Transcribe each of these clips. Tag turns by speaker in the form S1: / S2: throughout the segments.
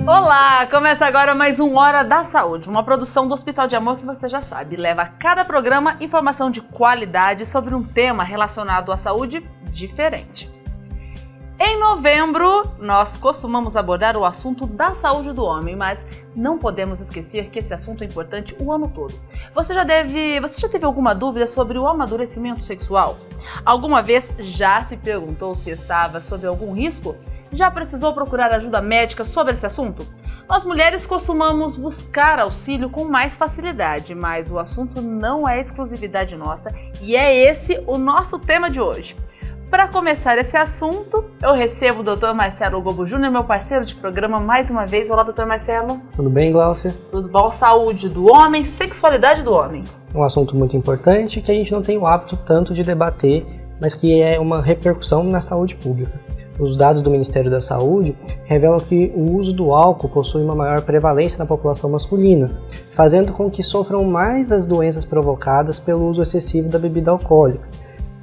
S1: Olá! Começa agora mais um Hora da Saúde, uma produção do Hospital de Amor que você já sabe, leva a cada programa informação de qualidade sobre um tema relacionado à saúde diferente. Em novembro, nós costumamos abordar o assunto da saúde do homem, mas não podemos esquecer que esse assunto é importante o ano todo. Você já teve alguma dúvida sobre o amadurecimento sexual? Alguma vez já se perguntou se estava sob algum risco? Já precisou procurar ajuda médica sobre esse assunto? Nós mulheres costumamos buscar auxílio com mais facilidade, mas o assunto não é exclusividade nossa e é esse o nosso tema de hoje. Para começar esse assunto, eu recebo o Dr. Marcelo Gobo Júnior, meu parceiro de programa, mais uma vez. Olá, Dr. Marcelo.
S2: Tudo bem, Glaucia?
S1: Tudo bom? Saúde do homem, sexualidade do homem.
S2: Um assunto muito importante que a gente não tem o hábito tanto de debater, mas que é uma repercussão na saúde pública. Os dados do Ministério da Saúde revelam que o uso do álcool possui uma maior prevalência na população masculina, fazendo com que sofram mais as doenças provocadas pelo uso excessivo da bebida alcoólica.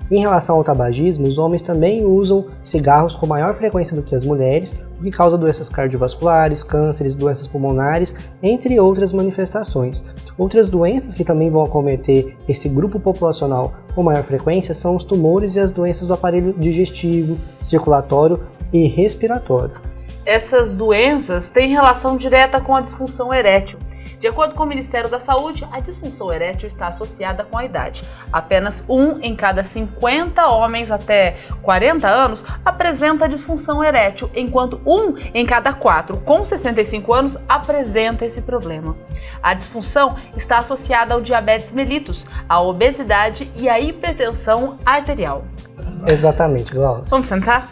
S2: Em relação ao tabagismo, os homens também usam cigarros com maior frequência do que as mulheres, o que causa doenças cardiovasculares, cânceres, doenças pulmonares, entre outras manifestações. Outras doenças que também vão acometer esse grupo populacional com maior frequência são os tumores e as doenças do aparelho digestivo, circulatório e respiratório.
S1: Essas doenças têm relação direta com a disfunção erétil. De acordo com o Ministério da Saúde, a disfunção erétil está associada com a idade. Apenas 1 em cada 50 homens até 40 anos apresenta disfunção erétil, enquanto 1 em cada 4 com 65 anos apresenta esse problema. A disfunção está associada ao diabetes mellitus, à obesidade e à hipertensão arterial.
S2: Exatamente, Glaucia.
S1: Vamos sentar?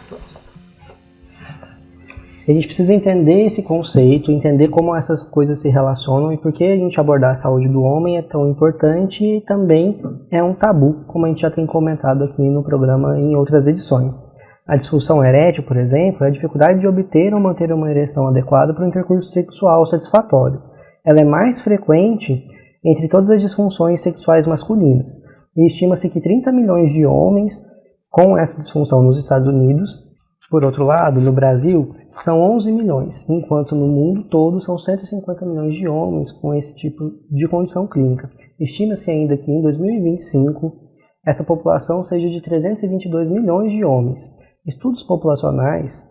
S2: A gente precisa entender esse conceito, entender como essas coisas se relacionam e por que a gente abordar a saúde do homem é tão importante e também é um tabu, como a gente já tem comentado aqui no programa em outras edições. A disfunção erétil, por exemplo, é a dificuldade de obter ou manter uma ereção adequada para o intercurso sexual satisfatório. Ela é mais frequente entre todas as disfunções sexuais masculinas e estima-se que 30 milhões de homens com essa disfunção nos Estados Unidos. Por outro lado, no Brasil, são 11 milhões, enquanto no mundo todo são 150 milhões de homens com esse tipo de condição clínica. Estima-se ainda que em 2025, essa população seja de 322 milhões de homens. Estudos populacionais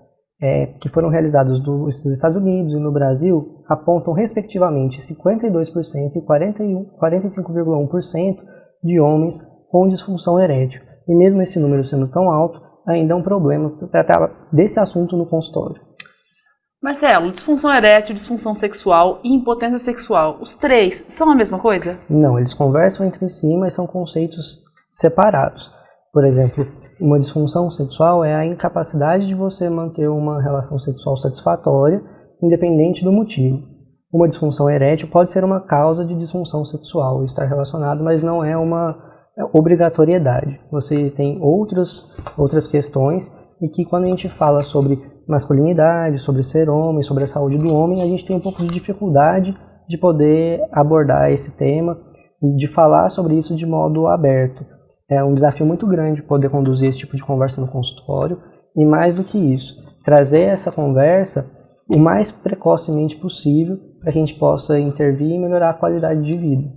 S2: que foram realizados nos Estados Unidos e no Brasil apontam respectivamente 52% e 45,1% de homens com disfunção erétil. E mesmo esse número sendo tão alto, ainda é um problema tratar desse assunto no consultório.
S1: Marcelo, disfunção erétil, disfunção sexual e impotência sexual, os três são a mesma coisa?
S2: Não, eles conversam entre si, mas são conceitos separados. Por exemplo, uma disfunção sexual é a incapacidade de você manter uma relação sexual satisfatória, independente do motivo. Uma disfunção erétil pode ser uma causa de disfunção sexual, estar relacionado, mas não é uma obrigatoriedade. Você tem outras questões e que quando a gente fala sobre masculinidade, sobre ser homem, sobre a saúde do homem, a gente tem um pouco de dificuldade de poder abordar esse tema e de falar sobre isso de modo aberto. É um desafio muito grande poder conduzir esse tipo de conversa no consultório e, mais do que isso, trazer essa conversa o mais precocemente possível para que a gente possa intervir e melhorar a qualidade de vida.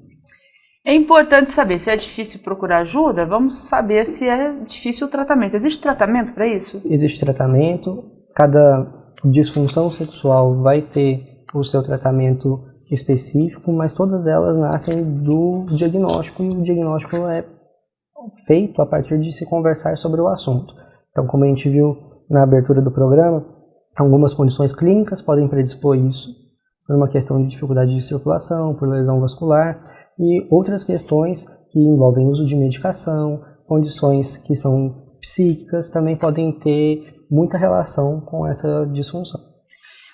S1: É importante saber se é difícil procurar ajuda, vamos saber se é difícil o tratamento. Existe tratamento para isso?
S2: Existe tratamento, cada disfunção sexual vai ter o seu tratamento específico, mas todas elas nascem do diagnóstico e o diagnóstico é feito a partir de se conversar sobre o assunto. Então, como a gente viu na abertura do programa, algumas condições clínicas podem predispor isso, por uma questão de dificuldade de circulação, por lesão vascular, e outras questões que envolvem uso de medicação, condições que são psíquicas, também podem ter muita relação com essa disfunção.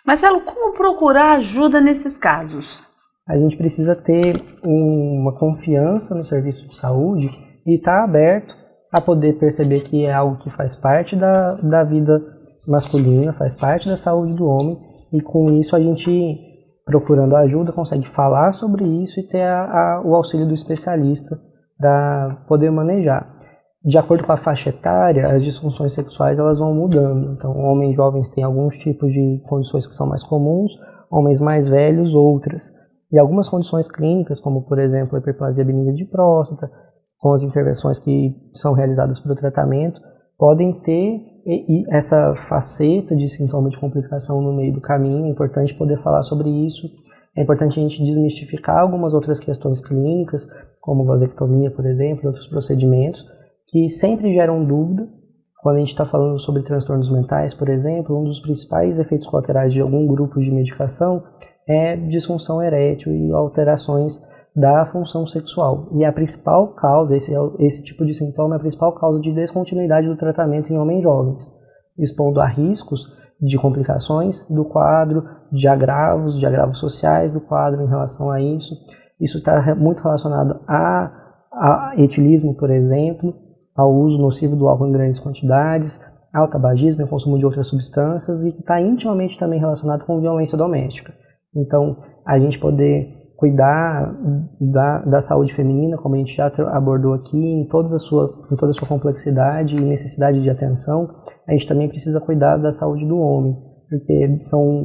S1: Marcelo, como procurar ajuda nesses casos?
S2: A gente precisa ter uma confiança no serviço de saúde e estar aberto a poder perceber que é algo que faz parte da vida masculina, faz parte da saúde do homem, e com isso a gente, procurando ajuda, consegue falar sobre isso e ter o auxílio do especialista para poder manejar. De acordo com a faixa etária, as disfunções sexuais elas vão mudando. Então, homens jovens têm alguns tipos de condições que são mais comuns, homens mais velhos, outras. E algumas condições clínicas, como por exemplo a hiperplasia benigna de próstata, com as intervenções que são realizadas pelo tratamento, podem ter essa faceta de sintoma de complicação no meio do caminho. É importante poder falar sobre isso. É importante a gente desmistificar algumas outras questões clínicas, como vasectomia, por exemplo, e outros procedimentos, que sempre geram dúvida. Quando a gente está falando sobre transtornos mentais, por exemplo, um dos principais efeitos colaterais de algum grupo de medicação é disfunção erétil e alterações da função sexual. E a principal causa, esse tipo de sintoma é a principal causa de descontinuidade do tratamento em homens jovens, expondo a riscos de complicações do quadro, de agravos sociais do quadro em relação a isso. Isso está muito relacionado a etilismo, por exemplo, ao uso nocivo do álcool em grandes quantidades, ao tabagismo e ao consumo de outras substâncias, e que está intimamente também relacionado com violência doméstica. Então, a gente poder cuidar da saúde feminina, como a gente já abordou aqui, em toda a sua complexidade e necessidade de atenção, a gente também precisa cuidar da saúde do homem, porque são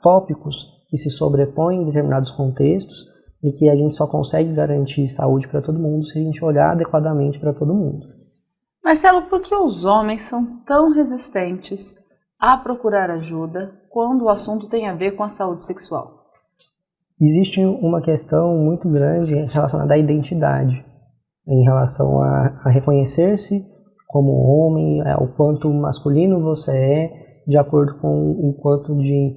S2: tópicos que se sobrepõem em determinados contextos e que a gente só consegue garantir saúde para todo mundo se a gente olhar adequadamente para todo mundo.
S1: Marcelo, por que os homens são tão resistentes a procurar ajuda quando o assunto tem a ver com a saúde sexual?
S2: Existe uma questão muito grande relacionada à identidade, em relação a reconhecer-se como homem, o quanto masculino você é, de acordo com o quanto de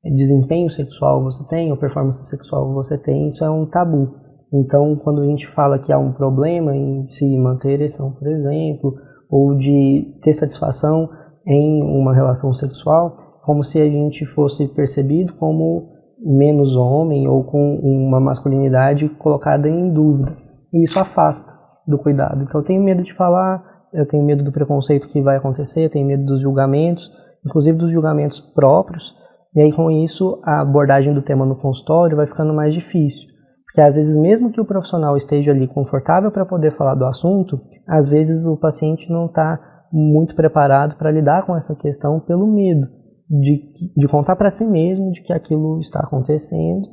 S2: desempenho sexual você tem, ou performance sexual você tem. Isso é um tabu. Então, quando a gente fala que há um problema em se manter ereção, por exemplo, ou de ter satisfação em uma relação sexual, como se a gente fosse percebido como menos homem ou com uma masculinidade colocada em dúvida. E isso afasta do cuidado. Então eu tenho medo de falar, eu tenho medo do preconceito que vai acontecer, eu tenho medo dos julgamentos, inclusive dos julgamentos próprios. E aí com isso a abordagem do tema no consultório vai ficando mais difícil. Porque às vezes mesmo que o profissional esteja ali confortável para poder falar do assunto, às vezes o paciente não está muito preparado para lidar com essa questão pelo medo de contar para si mesmo de que aquilo está acontecendo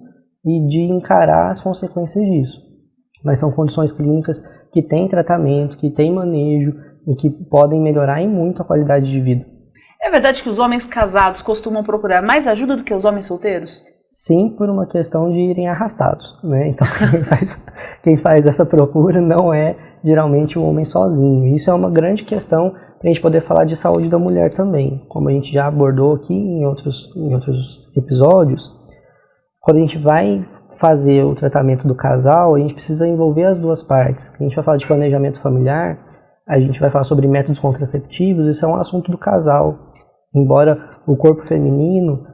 S2: e de encarar as consequências disso. Mas são condições clínicas que têm tratamento, que têm manejo e que podem melhorar em muito a qualidade de vida.
S1: É verdade que os homens casados costumam procurar mais ajuda do que os homens solteiros?
S2: Sim, por uma questão de irem arrastados, né? Então quem faz essa procura não é geralmente o homem sozinho. Isso é uma grande questão para a gente poder falar de saúde da mulher também. Como a gente já abordou aqui em outros episódios, quando a gente vai fazer o tratamento do casal, a gente precisa envolver as duas partes. A gente vai falar de planejamento familiar, a gente vai falar sobre métodos contraceptivos, isso é um assunto do casal. Embora o corpo feminino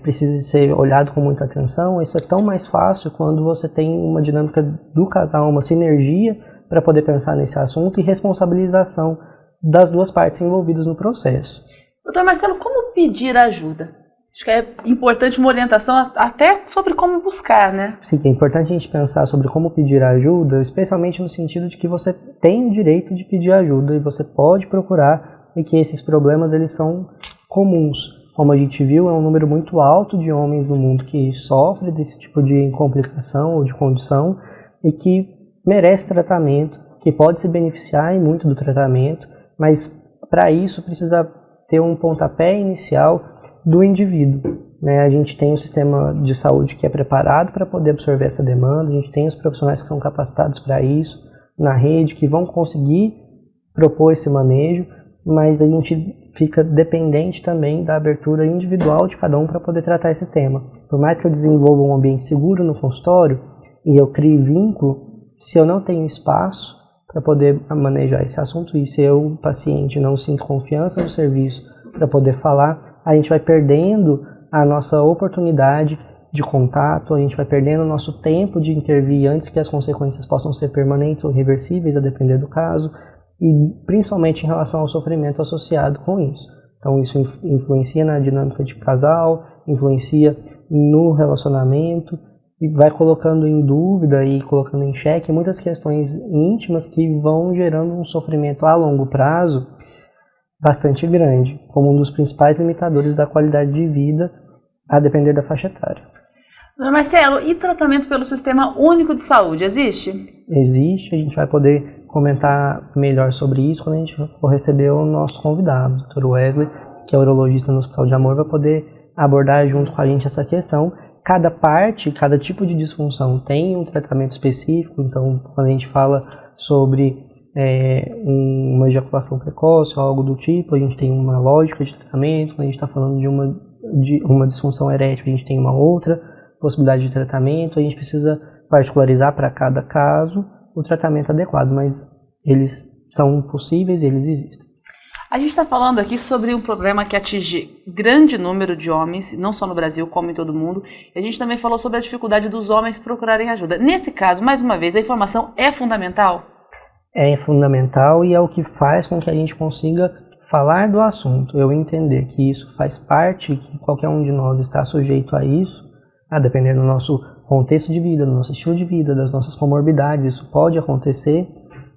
S2: precise ser olhado com muita atenção, isso é tão mais fácil quando você tem uma dinâmica do casal, uma sinergia para poder pensar nesse assunto e responsabilização das duas partes envolvidas no processo.
S1: Doutor Marcelo, como pedir ajuda? Acho que é importante uma orientação até sobre como buscar, né?
S2: Sim, é importante a gente pensar sobre como pedir ajuda, especialmente no sentido de que você tem o direito de pedir ajuda e você pode procurar, e que esses problemas eles são comuns. Como a gente viu, é um número muito alto de homens no mundo que sofre desse tipo de complicação ou de condição e que merece tratamento, que pode se beneficiar muito do tratamento, mas para isso precisa ter um pontapé inicial do indivíduo, né? A gente tem um sistema de saúde que é preparado para poder absorver essa demanda, a gente tem os profissionais que são capacitados para isso na rede, que vão conseguir propor esse manejo, mas a gente fica dependente também da abertura individual de cada um para poder tratar esse tema. Por mais que eu desenvolva um ambiente seguro no consultório e eu crie vínculo, se eu não tenho espaço para poder manejar esse assunto e se eu, paciente, não sinto confiança no serviço para poder falar, a gente vai perdendo a nossa oportunidade de contato, a gente vai perdendo o nosso tempo de intervir antes que as consequências possam ser permanentes ou reversíveis, a depender do caso, e principalmente em relação ao sofrimento associado com isso. Então isso influencia na dinâmica de casal, influencia no relacionamento, e vai colocando em dúvida e colocando em xeque muitas questões íntimas que vão gerando um sofrimento a longo prazo bastante grande, como um dos principais limitadores da qualidade de vida a depender da faixa etária.
S1: Doutor Marcelo, e tratamento pelo Sistema Único de Saúde, existe?
S2: Existe, a gente vai poder comentar melhor sobre isso quando a gente for receber o nosso convidado, o Dr. Wesley, que é urologista no Hospital de Amor, vai poder abordar junto com a gente essa questão. Cada cada tipo de disfunção tem um tratamento específico, então quando a gente fala sobre uma ejaculação precoce ou algo do tipo, a gente tem uma lógica de tratamento. Quando a gente está falando de uma disfunção erétil, a gente tem uma outra possibilidade de tratamento. A gente precisa particularizar para cada caso o tratamento adequado, mas eles são possíveis e eles existem.
S1: A gente está falando aqui sobre um problema que atinge grande número de homens, não só no Brasil, como em todo o mundo. E a gente também falou sobre a dificuldade dos homens procurarem ajuda. Nesse caso, mais uma vez, a informação é fundamental?
S2: É fundamental e é o que faz com que a gente consiga falar do assunto. Eu entender que isso faz parte, que qualquer um de nós está sujeito a isso, a depender do nosso contexto de vida, do nosso estilo de vida, das nossas comorbidades, isso pode acontecer,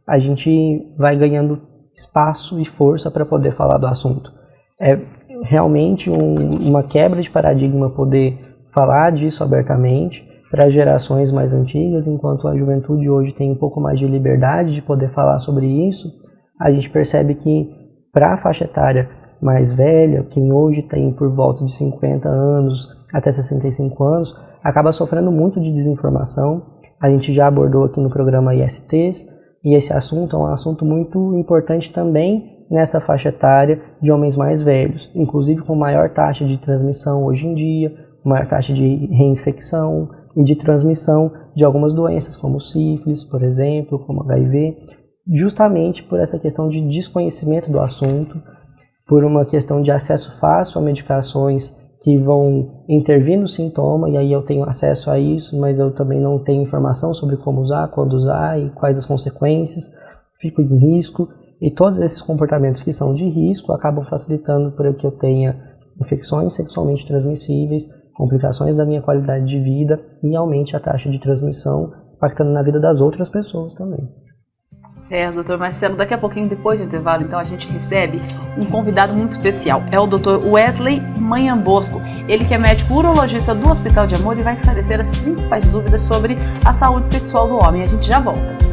S2: a gente vai ganhando espaço e força para poder falar do assunto. É realmente uma quebra de paradigma poder falar disso abertamente para gerações mais antigas, enquanto a juventude hoje tem um pouco mais de liberdade de poder falar sobre isso. A gente percebe que para a faixa etária mais velha, quem hoje tem por volta de 50 anos até 65 anos, acaba sofrendo muito de desinformação. A gente já abordou aqui no programa ISTs, e esse assunto é um assunto muito importante também nessa faixa etária de homens mais velhos, inclusive com maior taxa de transmissão hoje em dia, com maior taxa de reinfecção e de transmissão de algumas doenças, como sífilis, por exemplo, como HIV, justamente por essa questão de desconhecimento do assunto, por uma questão de acesso fácil a medicações que vão intervir no sintoma, e aí eu tenho acesso a isso, mas eu também não tenho informação sobre como usar, quando usar e quais as consequências, fico em risco, e todos esses comportamentos que são de risco acabam facilitando para que eu tenha infecções sexualmente transmissíveis, complicações da minha qualidade de vida e aumente a taxa de transmissão, impactando na vida das outras pessoas também.
S1: Certo, doutor Marcelo. Daqui a pouquinho, depois do intervalo, então, a gente recebe um convidado muito especial. É o doutor Wesley Manhambosco. Ele que é médico urologista do Hospital de Amor e vai esclarecer as principais dúvidas sobre a saúde sexual do homem. A gente já volta.